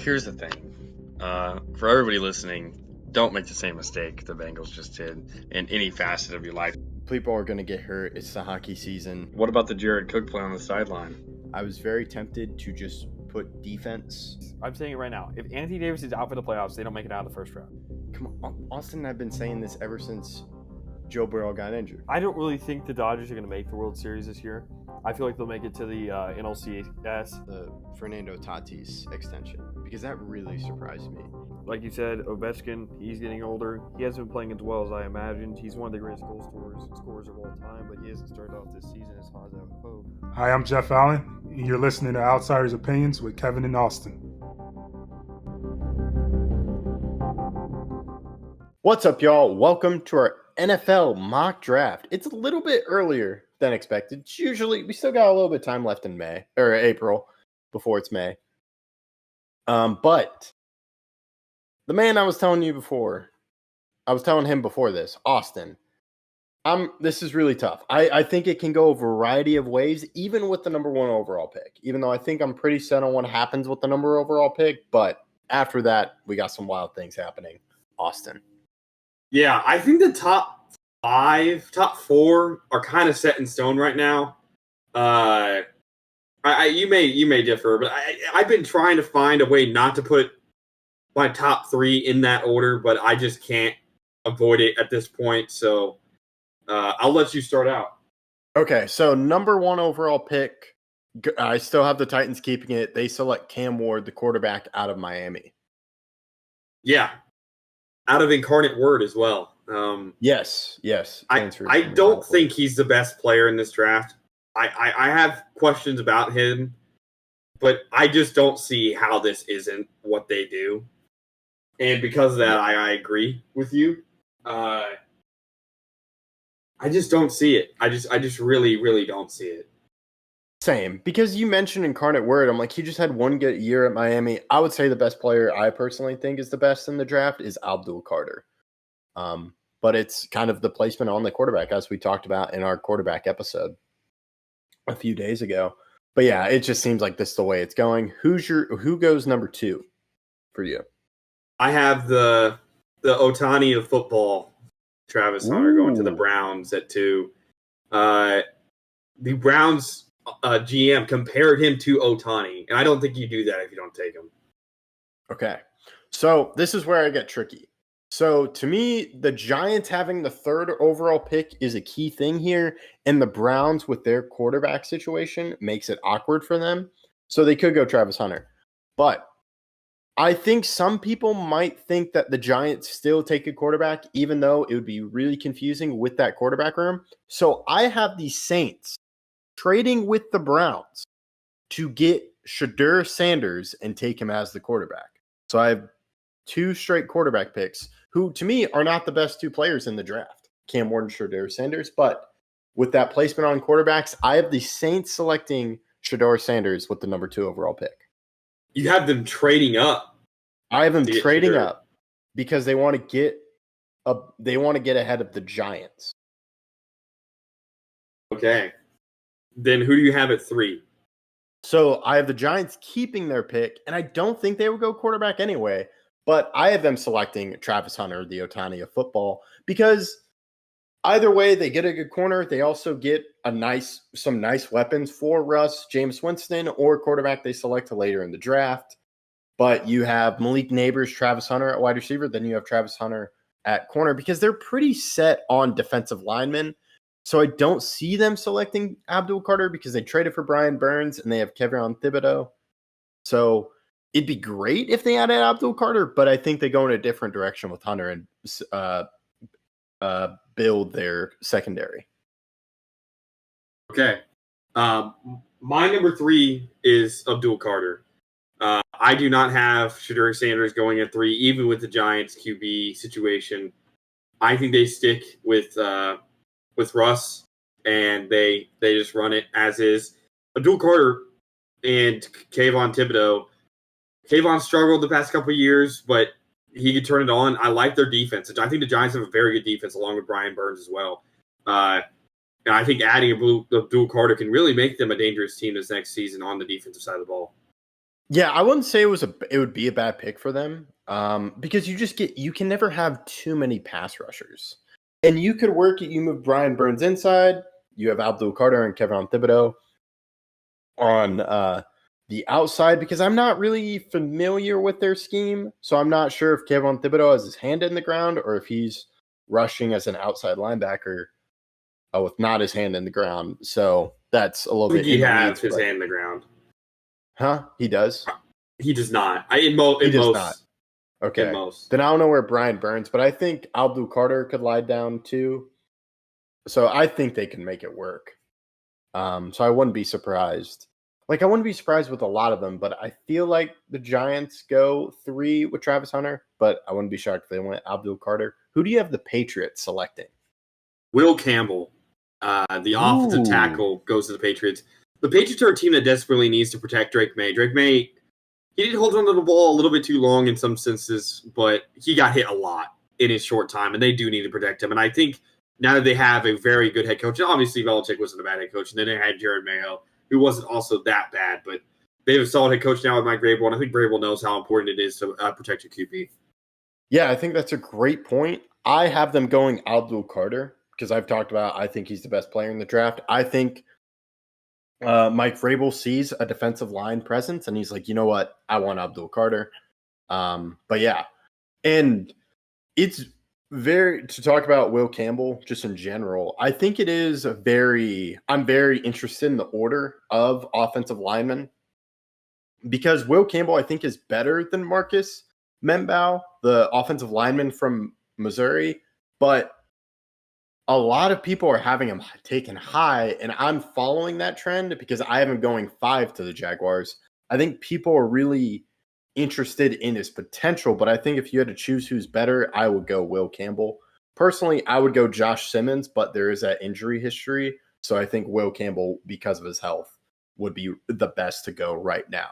here's the thing. For everybody listening, don't make the same mistake the Bengals just did in any facet of your life. People are going to get hurt. It's the hockey season. What about the Jared Cook play on the sideline? I was very tempted to just put defense. I'm saying it right now. If Anthony Davis is out for the playoffs, they don't make it out of the first round. Come on, Austin and I have been saying this ever since Joe Burrow got injured. I don't really think the Dodgers are going to make the World Series this year. I feel like they'll make it to the NLCS. The Fernando Tatis extension, because that really surprised me. Like you said, Ovechkin, he's getting older. He hasn't been playing as well as I imagined. He's one of the greatest goal scorers of all time, but he hasn't started off this season as hot as I would hope. Hi, I'm Jeff Allen, and you're listening to Outsiders Opinions with Kevin and Austin. What's up, y'all? Welcome to our NFL mock draft. It's a little bit earlier than expected. It's usually, we still got a little bit of time left in May, or April, before it's May. But the man I was telling you before, I was telling him before this, Austin, this is really tough. I think it can go a variety of ways, even with the number one overall pick, even though I think I'm pretty set on what happens with the number overall pick. But after that, we got some wild things happening. Austin. Yeah, I think the top four are kind of set in stone right now. You may differ, but I've been trying to find a way not to put my top three in that order, but I just can't avoid it at this point. So I'll let you start out. Okay, so number one overall pick, I still have the Titans keeping it. They select Cam Ward, the quarterback out of Miami. Yeah, out of Incarnate Word as well. Yes. I don't think he's the best player in this draft. I have questions about him, but I just don't see how this isn't what they do. And because of that, I agree with you. I just don't see it. I just really, really don't see it. Same, because you mentioned Incarnate Word. I'm like, he just had one good year at Miami. I would say the best player I personally think is the best in the draft is Abdul Carter. But it's kind of the placement on the quarterback, as we talked about in our quarterback episode a few days ago. But yeah, it just seems like this is the way it's going. Who goes number two for you? I have the Ohtani of football, Travis Hunter, going to the Browns at 2. The Browns GM compared him to Ohtani, and I don't think you do that if you don't take him. Okay, so this is where I get tricky. So to me, the Giants having the third overall pick is a key thing here, and the Browns with their quarterback situation makes it awkward for them. So they could go Travis Hunter. But I think some people might think that the Giants still take a quarterback, even though it would be really confusing with that quarterback room. So I have the Saints trading with the Browns to get Shedeur Sanders and take him as the quarterback. So I have two straight quarterback picks who, to me, are not the best two players in the draft, Cam Ward and Shedeur Sanders. But with that placement on quarterbacks, I have the Saints selecting Shedeur Sanders with the number 2 overall pick. You have them trading up. I have them trading up because they want to get ahead of the Giants. Okay. Then who do you have at 3? So I have the Giants keeping their pick, and I don't think they would go quarterback anyway. But I have them selecting Travis Hunter, the Ohtani of football, because either way, they get a good corner. They also get some nice weapons for Russ, James Winston, or quarterback they select later in the draft. But you have Malik Neighbors, Travis Hunter at wide receiver. Then you have Travis Hunter at corner because they're pretty set on defensive linemen. So I don't see them selecting Abdul Carter because they traded for Brian Burns and they have Kevin Thibodeau. So it'd be great if they added Abdul Carter, but I think they go in a different direction with Hunter and build their secondary. Okay. My number 3 is Abdul Carter. I do not have Shedeur Sanders going at 3, even with the Giants QB situation. I think they stick with Russ, and they just run it as is. Abdul Carter and Kayvon Thibodeau. Kayvon struggled the past couple of years, but he could turn it on. I like their defense. I think the Giants have a very good defense along with Brian Burns as well. And I think adding Abdul Carter can really make them a dangerous team this next season on the defensive side of the ball. Yeah, I wouldn't say it would be a bad pick for them. Because you can never have too many pass rushers. And you could work it, you move Brian Burns inside, you have Abdul Carter and Kevin Thibodeau on the outside, because I'm not really familiar with their scheme. So I'm not sure if Kevin Thibodeau has his hand in the ground or if he's rushing as an outside linebacker with not his hand in the ground. So that's a little I think bit he in the has weeds, his but- hand in the ground. Huh? He does? He does not. In He does most. not. Okay. In most. Then I don't know where Brian Burns, but I think Abdul Carter could lie down too. So I think they can make it work. So I wouldn't be surprised. Like, I wouldn't be surprised with a lot of them, but I feel like the Giants go 3 with Travis Hunter, but I wouldn't be shocked if they went Abdul Carter. Who do you have the Patriots selecting? Will Campbell, the offensive Ooh. tackle, goes to the Patriots. The Patriots are a team that desperately needs to protect Drake May. Drake May, he did hold onto the ball a little bit too long in some senses, but he got hit a lot in his short time, and they do need to protect him. And I think now that they have a very good head coach, and obviously Belichick wasn't a bad head coach, and then they had Jared Mayo, who wasn't also that bad, but they have a solid head coach now with Mike Vrabel, and I think Vrabel knows how important it is to protect your QB. Yeah, I think that's a great point. I have them going Abdul Carter because I've talked about I think he's the best player in the draft. I think Mike Vrabel sees a defensive line presence and he's like, you know what? I want Abdul Carter. But yeah, and it's to talk about Will Campbell just in general. I think it is I'm very interested in the order of offensive linemen because Will Campbell, I think, is better than Marcus Membaugh, the offensive lineman from Missouri, but a lot of people are having him taken high, and I'm following that trend because I have him going 5 to the Jaguars. I think people are really interested in his potential, but I think if you had to choose who's better, I would go Will Campbell. Personally, I would go Josh Simmons, but there is that injury history, so I think Will Campbell, because of his health, would be the best to go right now.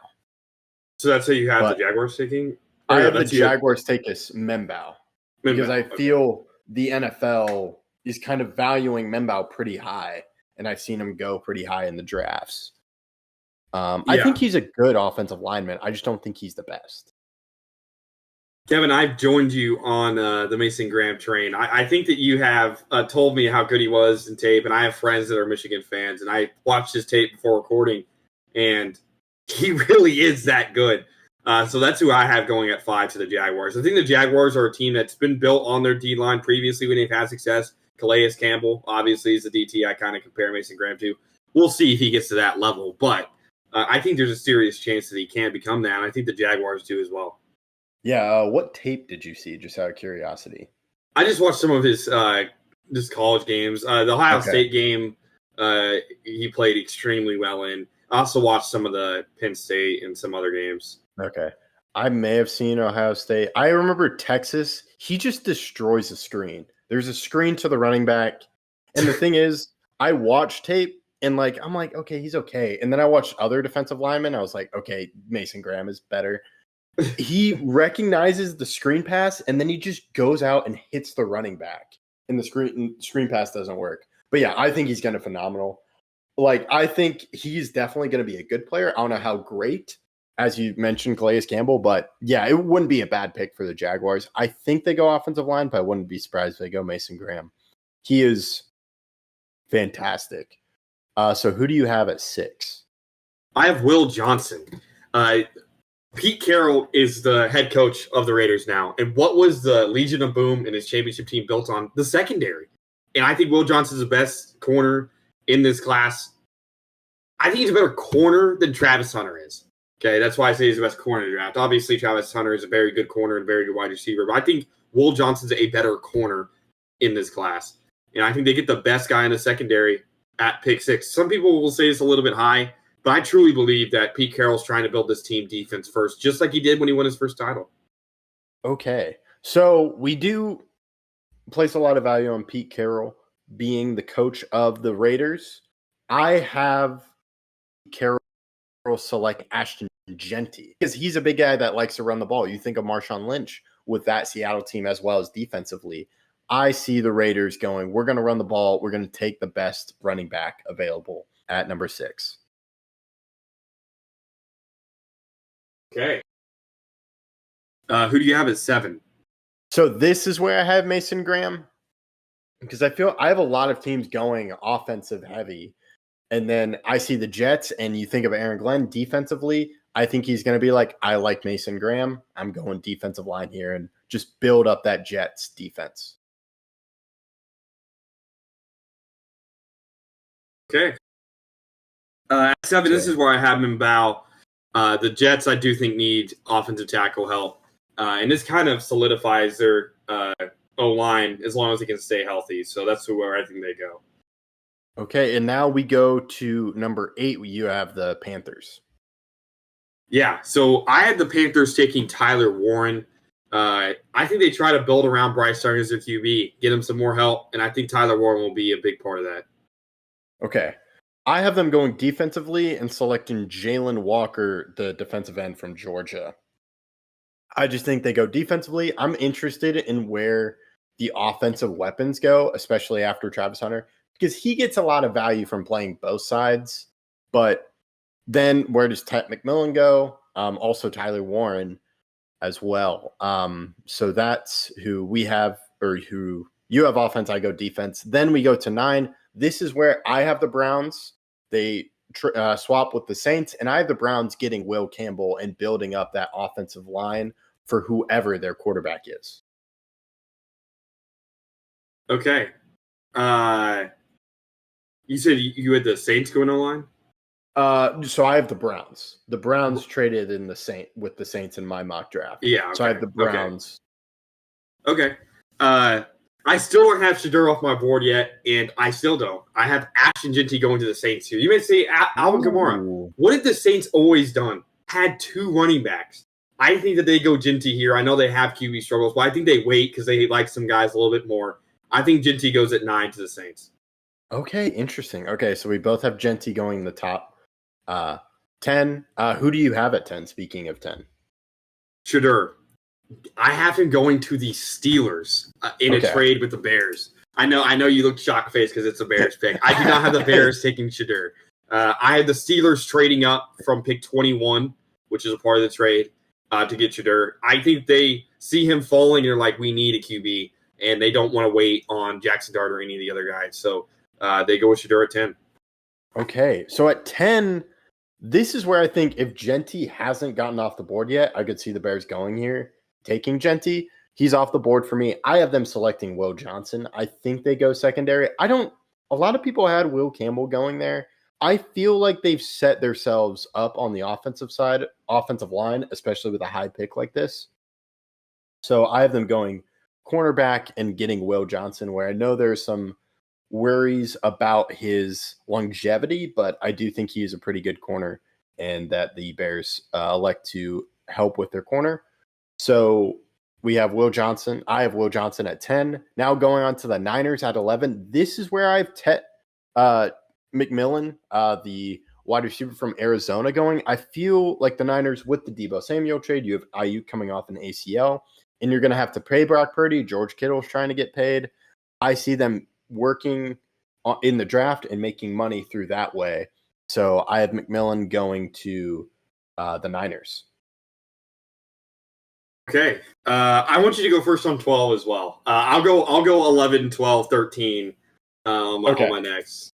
So that's who you have But the Jaguars taking? I have the that's you. Jaguars take as Membaugh because I Okay. feel the NFL is kind of valuing Membaugh pretty high, and I've seen him go pretty high in the drafts. I think he's a good offensive lineman. I just don't think he's the best. Kevin, I've joined you on the Mason Graham train. I think that you have told me how good he was in tape, and I have friends that are Michigan fans, and I watched his tape before recording, and he really is that good. So that's who I have going at 5 to the Jaguars. I think the Jaguars are a team that's been built on their D-line previously when they've had success. Calais Campbell, obviously, is the DT I kind of compare Mason Graham to. We'll see if he gets to that level, but I think there's a serious chance that he can become that, and I think the Jaguars do as well. Yeah, what tape did you see, just out of curiosity? I just watched some of his just college games. The Ohio Okay. State game, he played extremely well in. I also watched some of the Penn State and some other games. Okay. I may have seen Ohio State. I remember Texas. He just destroys the screen. There's a screen to the running back. And the thing is, I watched tape and I'm like, okay, he's okay. And then I watched other defensive linemen. I was like, okay, Mason Graham is better. He recognizes the screen pass and then he just goes out and hits the running back. And the screen pass doesn't work. But yeah, I think he's going to phenomenal. I think he's definitely going to be a good player. I don't know how great, as you mentioned, Calais Campbell, but yeah, it wouldn't be a bad pick for the Jaguars. I think they go offensive line, but I wouldn't be surprised if they go Mason Graham. He is fantastic. So who do you have at 6? I have Will Johnson. Pete Carroll is the head coach of the Raiders now. And what was the Legion of Boom and his championship team built on? The secondary. And I think Will Johnson's the best corner in this class. I think he's a better corner than Travis Hunter is. Okay, that's why I say he's the best corner in the draft. Obviously, Travis Hunter is a very good corner and a very good wide receiver. But I think Will Johnson's a better corner in this class. And I think they get the best guy in the secondary at pick 6. Some people will say it's a little bit high. But I truly believe that Pete Carroll's trying to build this team defense first, just like he did when he won his first title. Okay. So we do place a lot of value on Pete Carroll being the coach of the Raiders. I have Carroll select Ashton Jeanty because he's a big guy that likes to run the ball. You think of Marshawn Lynch with that Seattle team as well as defensively. I see the Raiders going, we're going to run the ball. We're going to take the best running back available at number 6. Okay. Who do you have at 7? So this is where I have Mason Graham because I feel I have a lot of teams going offensive heavy. And then I see the Jets, and you think of Aaron Glenn defensively. I think he's going to be like, I like Mason Graham. I'm going defensive line here and just build up that Jets defense. Okay. At 7, this is where I have him bow. The Jets, I do think, need offensive tackle help. And this kind of solidifies their O-line as long as they can stay healthy. So that's where I think they go. Okay, and now we go to number 8. You have the Panthers. Yeah, so I had the Panthers taking Tyler Warren. I think they try to build around Bryce Young as their QB, get him some more help, and I think Tyler Warren will be a big part of that. Okay. I have them going defensively and selecting Jalen Walker, the defensive end from Georgia. I just think they go defensively. I'm interested in where the offensive weapons go, especially after Travis Hunter, because he gets a lot of value from playing both sides. But then where does Ted McMillan go? Also Tyler Warren as well. So that's who we have, or who you have offense, I go defense. Then we go to 9. This is where I have the Browns. They swap with the Saints, and I have the Browns getting Will Campbell and building up that offensive line for whoever their quarterback is. Okay. You said you had the Saints going on line? So I have the Browns. The Browns traded in with the Saints in my mock draft. Yeah. Okay. So I have the Browns. Okay. I still don't have Shedeur off my board yet, and I still don't. I have Ashton Jeanty going to the Saints here. You may say Alvin Kamara. What have the Saints always done? Had 2 running backs. I think that they go Jeanty here. I know they have QB struggles, but I think they wait because they like some guys a little bit more. I think Jeanty goes at 9 to the Saints. Okay, interesting. Okay, so we both have Jeanty going in the top 10. Who do you have at 10, speaking of 10? Shedeur. I have him going to the Steelers in a trade with the Bears. I know you look shocked face because it's a Bears pick. I do not have the Bears taking Shedeur. I have the Steelers trading up from pick 21, which is a part of the trade, to get Shedeur. I think they see him falling and they're like, we need a QB, and they don't want to wait on Jackson Dart or any of the other guys. So they go with Shedeur at 10. Okay, so at 10, this is where I think if Jeanty hasn't gotten off the board yet, I could see the Bears going here, taking Jeanty. He's off the board for me. I have them selecting Will Johnson. I think they go secondary. A lot of people had Will Campbell going there. I feel like they've set themselves up on the offensive side, offensive line, especially with a high pick like this. So I have them going cornerback and getting Will Johnson, where I know there's some worries about his longevity, but I do think he is a pretty good corner and that the Bears elect to help with their corner. So we have Will Johnson. I have Will Johnson at 10. Now going on to the Niners at 11. This is where I have Ted McMillan, the wide receiver from Arizona, going. I feel like the Niners, with the Deebo Samuel trade, you have Ayuk coming off an ACL, and you're going to have to pay Brock Purdy. George Kittle's trying to get paid. I see them working in the draft and making money through that way. So I have McMillan going to the Niners. Okay. I want you to go first on 12 as well. I'll go 11, 12, 13 on my next.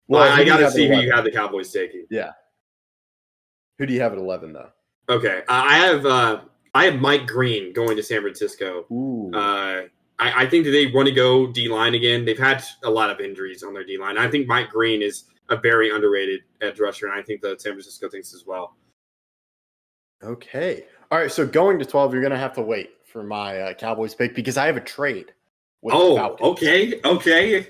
Well, I got to see who you have the Cowboys taking. Yeah. Who do you have at 11, though? Okay. I have Mike Green going to San Francisco. Ooh. I think that they want to go D-line again. They've had a lot of injuries on their D-line. I think Mike Green is a very underrated edge rusher, and I think that San Francisco thinks as well. Okay. All right, so going to 12, you're going to have to wait for my Cowboys pick because I have a trade with the Falcons. Okay.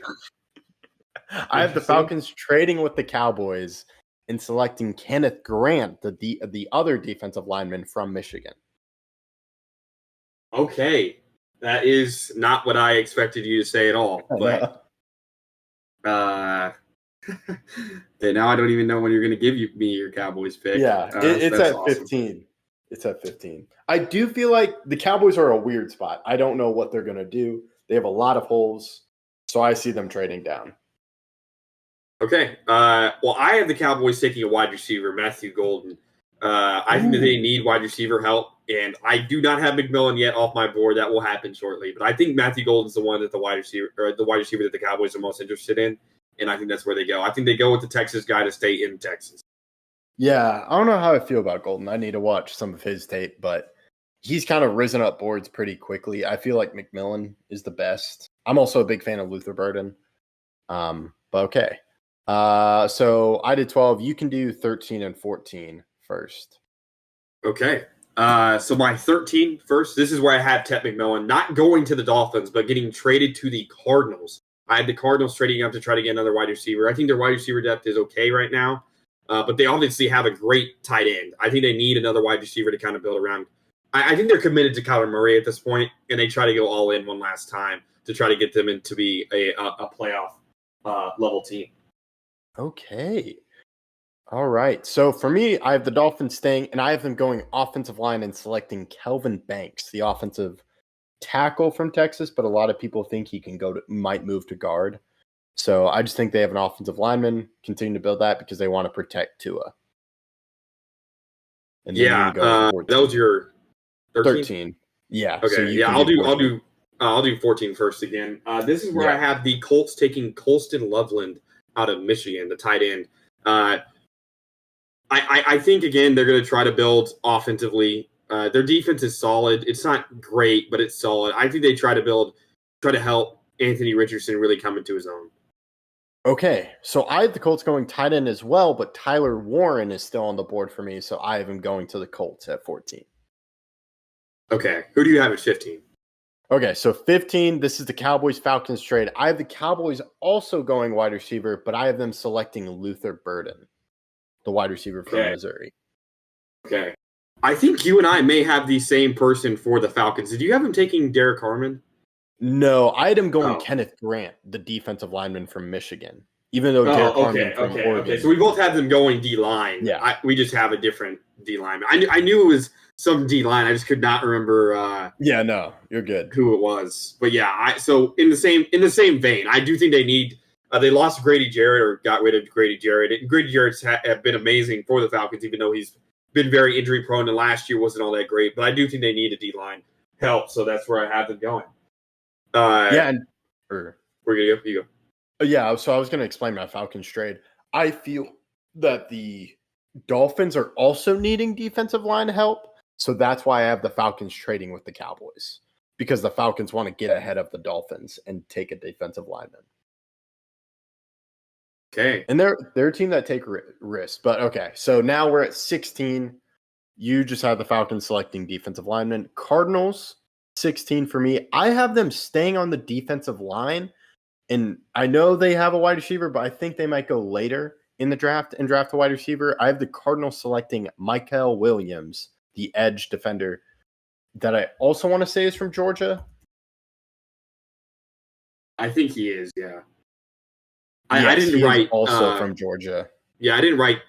I have the Falcons trading with the Cowboys and selecting Kenneth Grant, the other defensive lineman from Michigan. Okay. That is not what I expected you to say at all. But now I don't even know when you're going to give me your Cowboys pick. Yeah, it's at awesome. 15. It's at 15. I do feel like the Cowboys are a weird spot. I don't know what they're going to do. They have a lot of holes, so I see them trading down. Okay. Well, I have the Cowboys taking a wide receiver, Matthew Golden. I think that they need wide receiver help, and I do not have McMillan yet off my board. That will happen shortly, but I think Matthew Golden's the one that the wide receiver that the Cowboys are most interested in, and I think that's where they go. I think they go with the Texas guy to stay in Texas. Yeah, I don't know how I feel about Golden. I need to watch some of his tape, but he's kind of risen up boards pretty quickly. I feel like McMillan is the best. I'm also a big fan of Luther Burden. But okay. So I did 12. You can do 13 and 14 first. Okay. So my 13 first, this is where I had Ted McMillan, not going to the Dolphins, but getting traded to the Cardinals. I had the Cardinals trading up to try to get another wide receiver. I think their wide receiver depth is okay right now, but they obviously have a great tight end. I think they need another wide receiver to kind of build around. I think they're committed to Kyler Murray at this point, and they try to go all in one last time to try to get them into be a playoff level team. Okay. All right. So for me, I have the Dolphins staying, and I have them going offensive line and selecting Kelvin Banks, the offensive tackle from Texas, but a lot of people think he might move to guard. So I just think they have an offensive lineman, continue to build that because they want to protect Tua. And then Yeah, you can go with that was your 13. Yeah. Okay. So you Yeah, can I'll do 14 first again. This is where Yeah. I have the Colts taking Colston Loveland out of Michigan, the tight end. I think again they're going to try to build offensively. Their defense is solid. It's not great, but it's solid. I think they try to help Anthony Richardson really come into his own. Okay, so I have the Colts going tight end as well, but Tyler Warren is still on the board for me, so I have him going to the Colts at 14. Okay, who do you have at 15? Okay, so 15, this is the Cowboys-Falcons trade. I have the Cowboys also going wide receiver, but I have them selecting Luther Burden, the wide receiver from Missouri. Okay. I think you and I may have the same person for the Falcons. Did you have him taking Derek Harmon? No, I had him going Oh. Kenneth Grant, the defensive lineman from Michigan, even though Derek Harmon from Oregon. Okay. So we both had them going D-line. Yeah. We just have a different D-line. I knew it was some D-line. I just could not remember Yeah, no, you're good. who it was. But yeah, so in the same vein, I do think they need they lost Grady Jarrett or got rid of Grady Jarrett. And Grady Jarrett's have been amazing for the Falcons, even though he's been very injury prone and last year wasn't all that great. But I do think they need a D-line help, so that's where I have them going. Yeah, we're gonna go. You go. Yeah, so I was going to explain my Falcons trade. I feel that the Dolphins are also needing defensive line help, so that's why I have the Falcons trading with the Cowboys, because the Falcons want to get ahead of the Dolphins and take a defensive lineman. Okay. And they're a team that take risks. But okay, so now we're at 16. You just have the Falcons selecting defensive linemen. Cardinals, 16 for me. I have them staying on the defensive line. And I know they have a wide receiver, but I think they might go later in the draft and draft a wide receiver. I have the Cardinals selecting Michael Williams, the edge defender, that I also want to say is from Georgia. I think he is, yeah. Yes, I didn't he is write also from Georgia. Yeah, I didn't write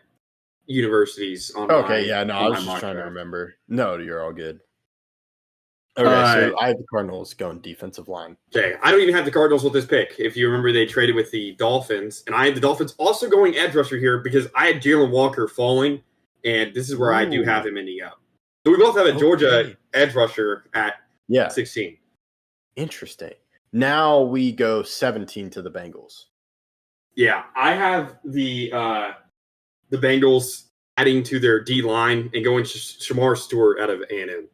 universities on Okay, my, yeah, no, on I my was just mock trying to draft. remember. No, you're all good. Okay, so I have the Cardinals going defensive line. Okay, I don't even have the Cardinals with this pick. If you remember, they traded with the Dolphins, and I had the Dolphins also going edge rusher here because I had Jalen Walker falling, and this is where I do have him ending up. So we both have a Georgia edge rusher at 16. Interesting. Now we go 17 to the Bengals. Yeah, I have the Bengals adding to their D line and going Shamar Stewart out of A&M.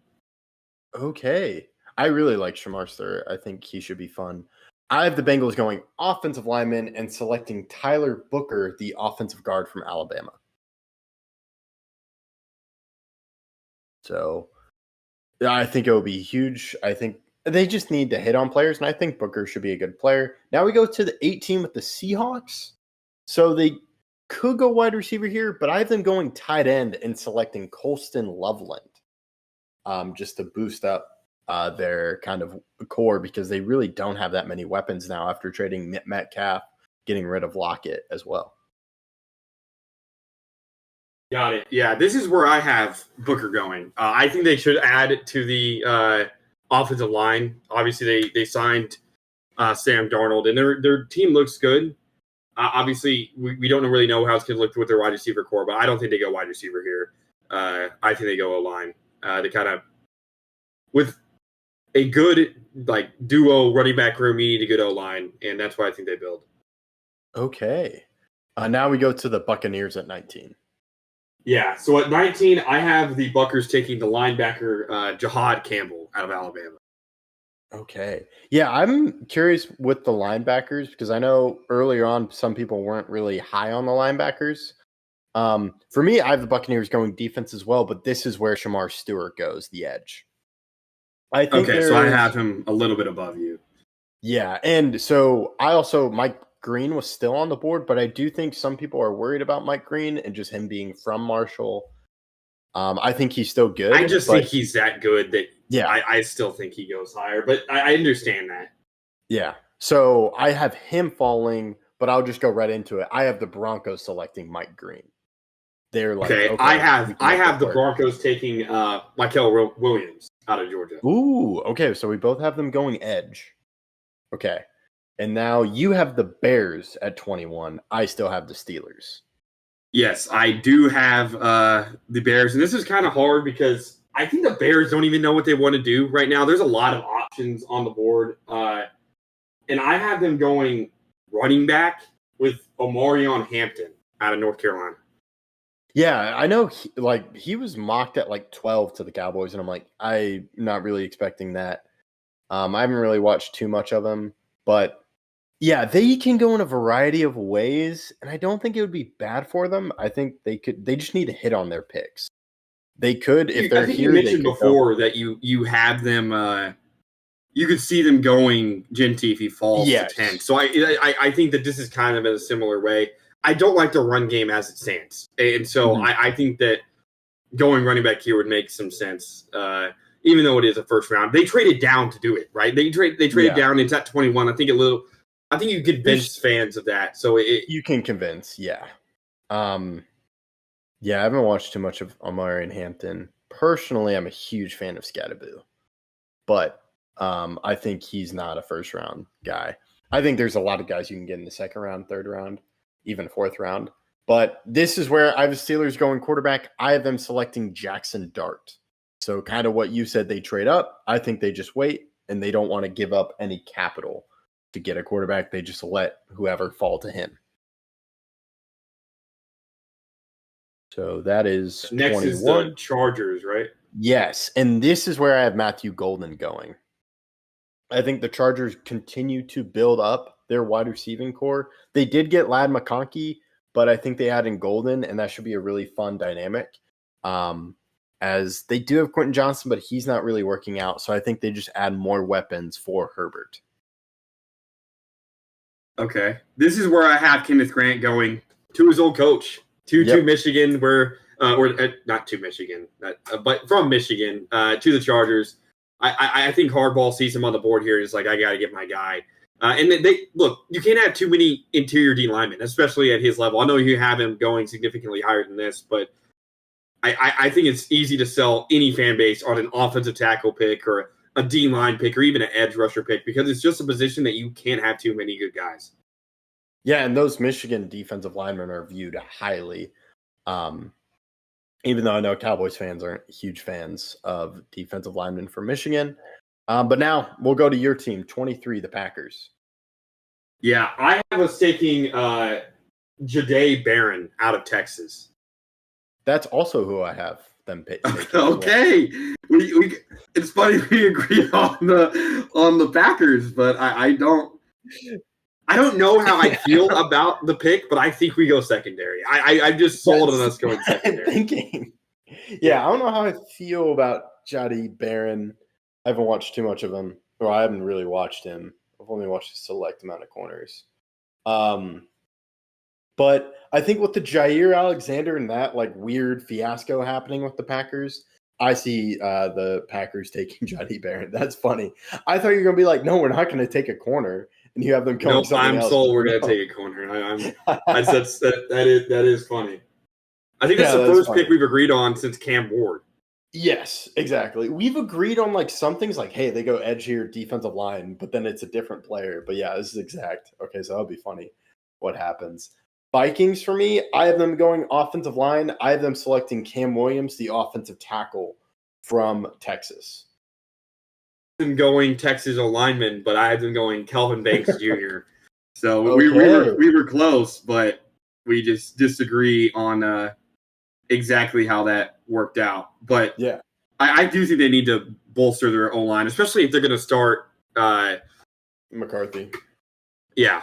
Okay. I really like Shamar Stewart. I think he should be fun. I have the Bengals going offensive lineman and selecting Tyler Booker, the offensive guard from Alabama. So I think it will be huge. I think they just need to hit on players, and I think Booker should be a good player. Now we go to the 18 with the Seahawks. So they could go wide receiver here, but I have them going tight end and selecting Colston Loveland just to boost up their kind of core because they really don't have that many weapons now after trading Metcalf, getting rid of Lockett as well. Got it. Yeah, this is where I have Booker going. I think they should add to the offensive line. Obviously, they signed Sam Darnold, and their team looks good. Obviously, we don't really know how it's going to look with their wide receiver core, but I don't think they go wide receiver here. I think they go O-line to kind of with a good like duo running back room. You need a good O-line, and that's why I think they build. Okay. Now we go to the Buccaneers at 19. Yeah. So at 19, I have the Buckers taking the linebacker Jihad Campbell out of Alabama. Okay. Yeah, I'm curious with the linebackers because I know earlier on some people weren't really high on the linebackers. For me, I have the Buccaneers going defense as well, but this is where Shamar Stewart goes, the edge. I think Okay, so I have him a little bit above you. Yeah, and so I also Mike Green was still on the board, but I do think some people are worried about Mike Green and just him being from Marshall. I think he's still good. I just think he's that good that yeah, I still think he goes higher, but I understand that. Yeah. So I have him falling, but I'll just go right into it. I have the Broncos selecting Mike Green. They're like, okay, I have the Broncos taking Michael Williams out of Georgia. Ooh, okay. So we both have them going edge. Okay. And now you have the Bears at 21. I still have the Steelers. Yes, I do have the Bears. And this is kind of hard because I think the Bears don't even know what they want to do right now. There's a lot of options on the board. And I have them going running back with Omarion Hampton out of North Carolina. Yeah, I know he was mocked at like 12 to the Cowboys. And I'm like, I'm not really expecting that. I haven't really watched too much of him. But yeah, they can go in a variety of ways, and I don't think it would be bad for them. I think they could. They just need to hit on their picks. They could if they're I think here. You mentioned before that you have them. You could see them going Genty if he falls to 10. So I think that this is kind of in a similar way. I don't like the run game as it stands, and so I think that going running back here would make some sense. Even though it is a first round, they traded down to do it, right? They traded down. It's at 21. I think you convince fans of that. So you can convince, yeah. I haven't watched too much of Omarion Hampton. Personally, I'm a huge fan of Scatterboo, but I think he's not a first round guy. I think there's a lot of guys you can get in the second round, third round, even fourth round. But this is where I have the Steelers going quarterback. I have them selecting Jackson Dart. So kind of what you said, they trade up. I think they just wait, and they don't want to give up any capital to get a quarterback. They just let whoever fall to him. So that is next 21. Is the Chargers, right? Yes, and this is where I have Matthew Golden going. I think the Chargers continue to build up their wide receiving core. They did get Ladd McConkey, but I think they add in Golden, and that should be a really fun dynamic. As they do have Quentin Johnson, but he's not really working out. So I think they just add more weapons for Herbert. Okay. This is where I have Kenneth Grant going to his old coach, to Michigan, or not to Michigan, but from Michigan to the Chargers. I think Hardball sees him on the board here and is like, I got to get my guy. And they look, you can't have too many interior D linemen, especially at his level. I know you have him going significantly higher than this, but I think it's easy to sell any fan base on an offensive tackle pick or a D line pick or even an edge rusher pick because it's just a position that you can't have too many good guys. Yeah, and those Michigan defensive linemen are viewed highly. Even though I know Cowboys fans aren't huge fans of defensive linemen from Michigan. But now we'll go to your team, 23, the Packers. Yeah, I have us taking Jahdae Barron out of Texas. That's also who I have them pick. Okay, we it's funny we agree on the Packers, but I don't know how I feel about the pick, but I think we go secondary. I'm just sold on us going secondary. Thinking. Yeah, I don't know how I feel about Jahdae Barron. I haven't watched too much of him. Or I haven't really watched him. I've only watched a select amount of corners. But I think with the Jair Alexander and that like weird fiasco happening with the Packers, I see the Packers taking Jahdae Barron. That's funny. I thought you were going to be like, no, we're not going to take a corner. And you have them come. No, I'm sold. We're going to take a corner. That is funny. I think that's the first pick we've agreed on since Cam Ward. Yes, exactly. We've agreed on like some things like, hey, they go edge here, defensive line, but then it's a different player. But yeah, this is exact. Okay, so that'll be funny what happens. Vikings for me, I have them going offensive line. I have them selecting Cam Williams, the offensive tackle from Texas. Them going Texas lineman, but I had them going Kelvin Banks Jr. So we were close, but we just disagree on exactly how that worked out. But yeah, I do think they need to bolster their O line, especially if they're going to start McCarthy. Yeah.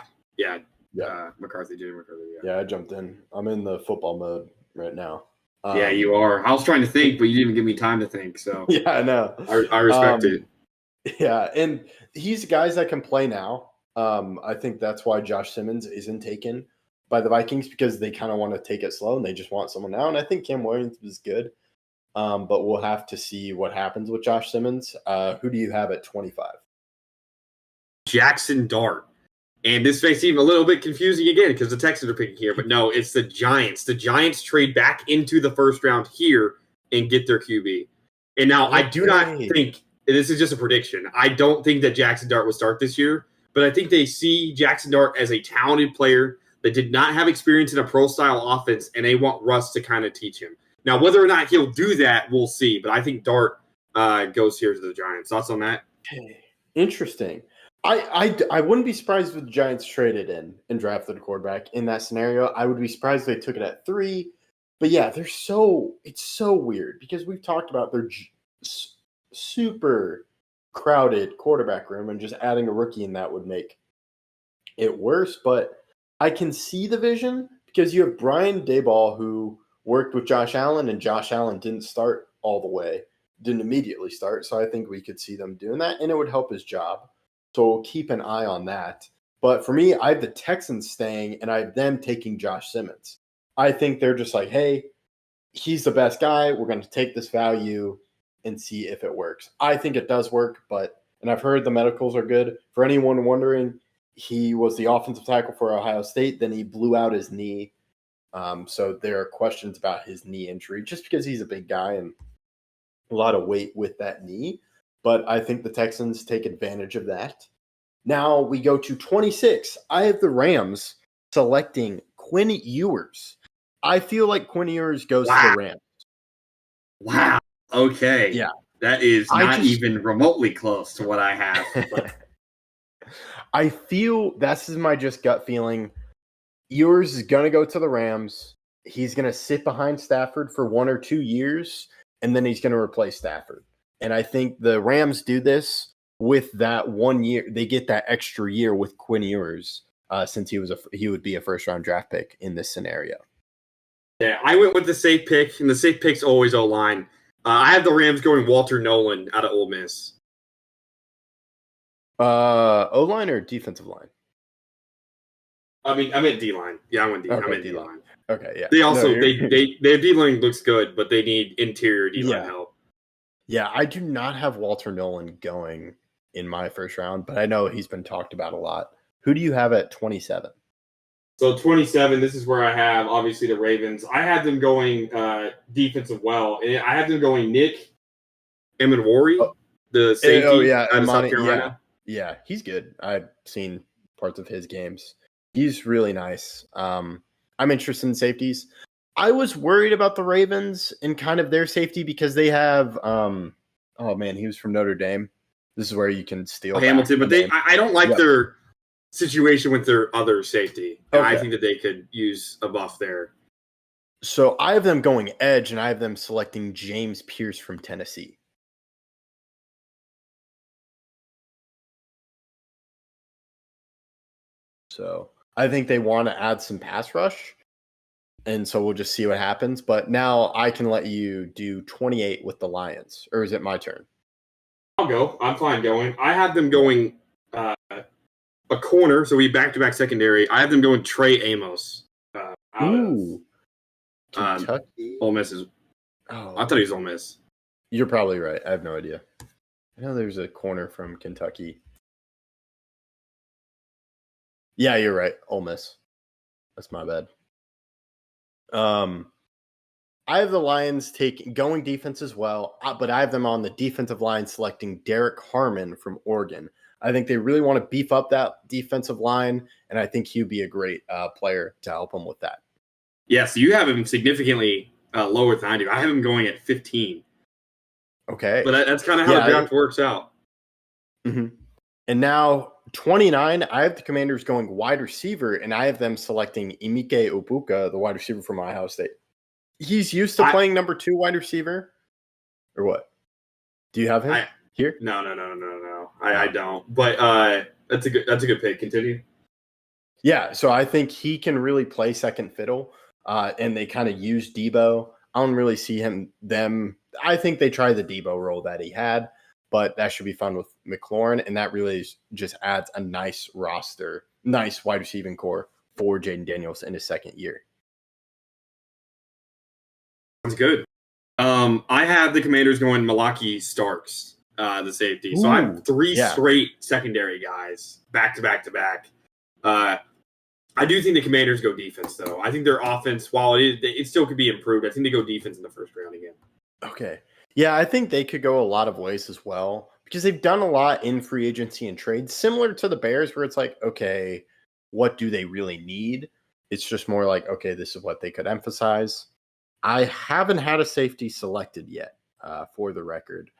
McCarthy. Jimmy McCarthy. Yeah, I jumped in. I'm in the football mode right now. Yeah, you are. I was trying to think, but you didn't even give me time to think. So yeah, I know. I respect it. Yeah, and he's guys that can play now. I think that's why Josh Simmons isn't taken by the Vikings, because they kind of want to take it slow and they just want someone now. And I think Cam Williams is good, but we'll have to see what happens with Josh Simmons. Who do you have at 25? Jackson Dart. And this may seem a little bit confusing again because the Texans are picking here, but no, it's the Giants. The Giants trade back into the first round here and get their QB. And now I do not think, this is just a prediction, I don't think that Jackson Dart will start this year, but I think they see Jackson Dart as a talented player that did not have experience in a pro-style offense, and they want Russ to kind of teach him. Now, whether or not he'll do that, we'll see, but I think Dart goes here to the Giants. Thoughts on that? Interesting. I wouldn't be surprised if the Giants traded in and drafted a quarterback in that scenario. I would be surprised if they took it at 3. But yeah, it's so weird because we've talked about their super crowded quarterback room, and just adding a rookie in that would make it worse. But I can see the vision because you have Brian Daboll, who worked with Josh Allen, and Josh Allen didn't start all the way, didn't immediately start. So I think we could see them doing that, and it would help his job. So we'll keep an eye on that. But for me, I have the Texans staying, and I have them taking Josh Simmons. I think they're just like, hey, he's the best guy. We're going to take this value and see if it works. I think it does work, and I've heard the medicals are good. For anyone wondering, he was the offensive tackle for Ohio State. Then he blew out his knee. So there are questions about his knee injury, just because he's a big guy and a lot of weight with that knee. But I think the Texans take advantage of that. Now we go to 26. I have the Rams selecting Quinn Ewers. I feel like Quinn Ewers goes to the Rams. Wow. Okay. Yeah. That is not even remotely close to what I have. But. I feel this is my just gut feeling. Ewers is going to go to the Rams. He's going to sit behind Stafford for 1 or 2 years, and then he's going to replace Stafford. And I think the Rams do this with that 1 year. They get that extra year with Quinn Ewers, since he would be a first-round draft pick in this scenario. Yeah, I went with the safe pick, and the safe pick's always O-line. I have the Rams going Walter Nolan out of Ole Miss. O-line or defensive line? I meant D-line. Yeah, I went D-line. Okay, I meant D-line. Okay, yeah. They also their D-line looks good, but they need interior D-line help. Yeah, I do not have Walter Nolan going in my first round, but I know he's been talked about a lot. Who do you have at 27? So 27, this is where I have, obviously, the Ravens. I have them going defensive well. And I have them going Nick Emenwari, the safety out of South Carolina. Yeah, he's good. I've seen parts of his games. He's really nice. I'm interested in safeties. I was worried about the Ravens and kind of their safety because they have he was from Notre Dame. This is where you can steal Hamilton, but I don't like their situation with their other safety. Okay. I think that they could use a buff there. So I have them going edge, and I have them selecting James Pierce from Tennessee. So I think they want to add some pass rush. And so we'll just see what happens. But now I can let you do 28 with the Lions. Or is it my turn? I'll go. I'm fine going. I have them going a corner. So we back-to-back secondary. I have them going Trey Amos. Kentucky? Ole Miss is... Oh, I thought he was Ole Miss. You're probably right. I have no idea. I know there's a corner from Kentucky. Yeah, you're right. Ole Miss. That's my bad. I have the Lions going defense as well, but I have them on the defensive line selecting Derek Harmon from Oregon. I think they really want to beef up that defensive line, and I think he'd be a great player to help them with that. Yeah, so you have him significantly lower than I do. I have him going at 15. Okay. But that's kind of how the draft works out. Mm-hmm. And now 29, I have the Commanders going wide receiver, and I have them selecting Emike Ibuka, the wide receiver from Ohio State. He's used to playing number 2 wide receiver, or what? Do you have him here? No. I don't. But that's a good pick. Continue. Yeah, so I think he can really play second fiddle, and they kind of use Debo. I don't really see them. I think they try the Debo role that he had, but that should be fun with McLaurin, and that really just adds a nice roster, nice wide receiving core for Jaden Daniels in his second year. Sounds good. I have the Commanders going Malaki Starks, the safety. So I have 3 straight secondary guys back to back. I do think the Commanders go defense, though. I think their offense, while it still could be improved, I think they go defense in the first round again. Okay. Yeah, I think they could go a lot of ways as well because they've done a lot in free agency and trades, similar to the Bears, where it's like, okay, what do they really need? It's just more like, okay, this is what they could emphasize. I haven't had a safety selected yet, for the record.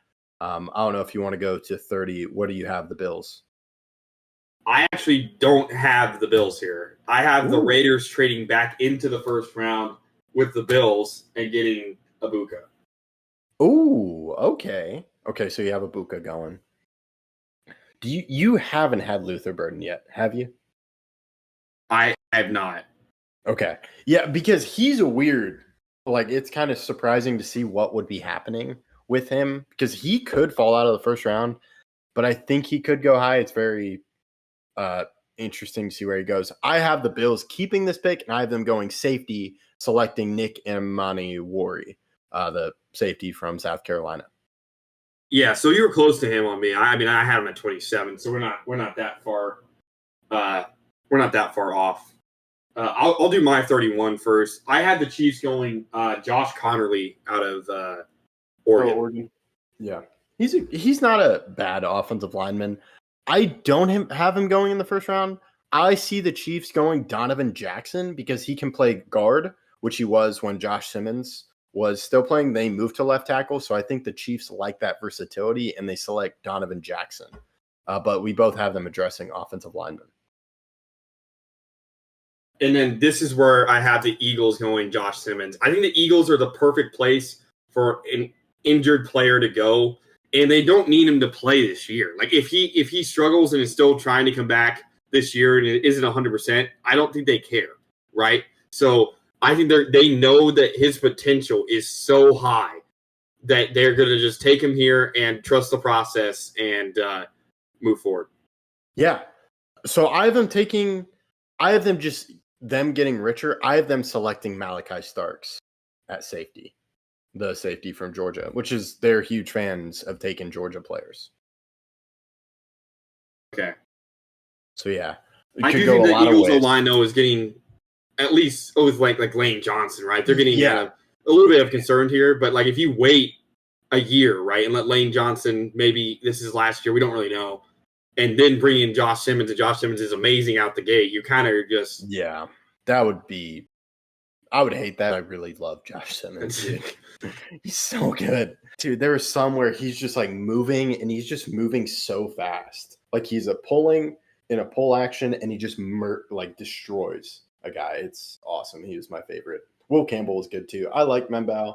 I don't know if you want to go to 30. What do you have, the Bills? I actually don't have the Bills here. I have the Raiders trading back into the first round with the Bills and getting Ibuka. Ooh, okay. Okay, so you have Ibuka going. You haven't had Luther Burden yet, have you? I have not. Okay. Yeah, because he's a weird, like, it's kind of surprising to see what would be happening with him because he could fall out of the first round, but I think he could go high. It's very interesting to see where he goes. I have the Bills keeping this pick, and I have them going safety, selecting Nick Emmanwori, the safety from South Carolina. Yeah, so you were close to him on me. I mean, I had him at 27, so we're not that far. We're not that far off. I'll do my 31 first. I had the Chiefs going Josh Connerly out of Oregon. Yeah, he's not a bad offensive lineman. I don't have him going in the first round. I see the Chiefs going Donovan Jackson because he can play guard, which he was when Josh Simmons was still playing. They moved to left tackle, so I think the Chiefs like that versatility, and they select Donovan Jackson. But we both have them addressing offensive linemen. And then this is where I have the Eagles going Josh Simmons. I think the Eagles are the perfect place for an injured player to go. And they don't need him to play this year. Like if he struggles and is still trying to come back this year and it isn't 100%, I don't think they care, right? So I think they know that his potential is so high that they're going to just take him here and trust the process and move forward. Yeah. So I have them getting richer. I have them selecting Malachi Starks at safety. The safety from Georgia, which is they're huge fans of taking Georgia players. Okay. So yeah, I do think the Eagles O-line though is getting at least with like Lane Johnson, right? They're getting a little bit of concern here, but like if you wait a year, right, and let Lane Johnson, maybe this is last year, we don't really know, and then bring in Josh Simmons, and Josh Simmons is amazing out the gate. You kind of just that would be. I would hate that. I really love Josh Simmons, dude. He's so good. Dude, there was some where he's just like moving and he's just moving so fast. Like he's pulling in a pull action and he just destroys a guy. It's awesome. He was my favorite. Will Campbell is good too. I like Membao.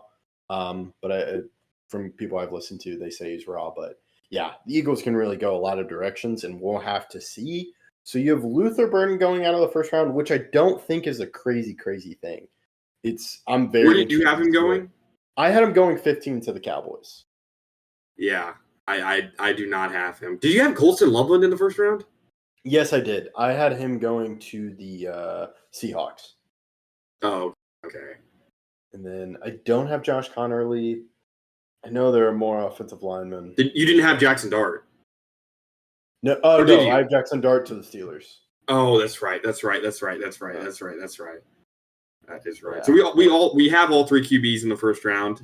But from people I've listened to, they say he's raw. But yeah, the Eagles can really go a lot of directions and we'll have to see. So you have Luther Burden going out of the first round, which I don't think is a crazy thing. I'm very. Where did you have him going? I had him going 15 to the Cowboys. Yeah, I do not have him. Did you have Colston Loveland in the first round? Yes, I did. I had him going to the Seahawks. Oh, okay. And then I don't have Josh Connerly. I know there are more offensive linemen. You didn't have Jackson Dart? No, no, I have Jackson Dart to the Steelers. Oh, that's right. That's right. That is right. Yeah. So we have all 3 QBs in the first round.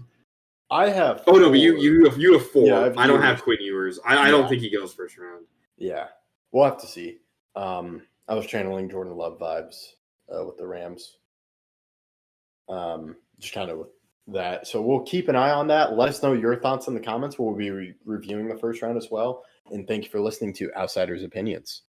I have. Oh no, but you have 4. Yeah, I don't have Quinn Ewers. I don't think he goes first round. Yeah, we'll have to see. I was channeling Jordan Love vibes with the Rams. Just kind of with that. So we'll keep an eye on that. Let us know your thoughts in the comments. We'll be reviewing the first round as well. And thank you for listening to Outsiders Opinions.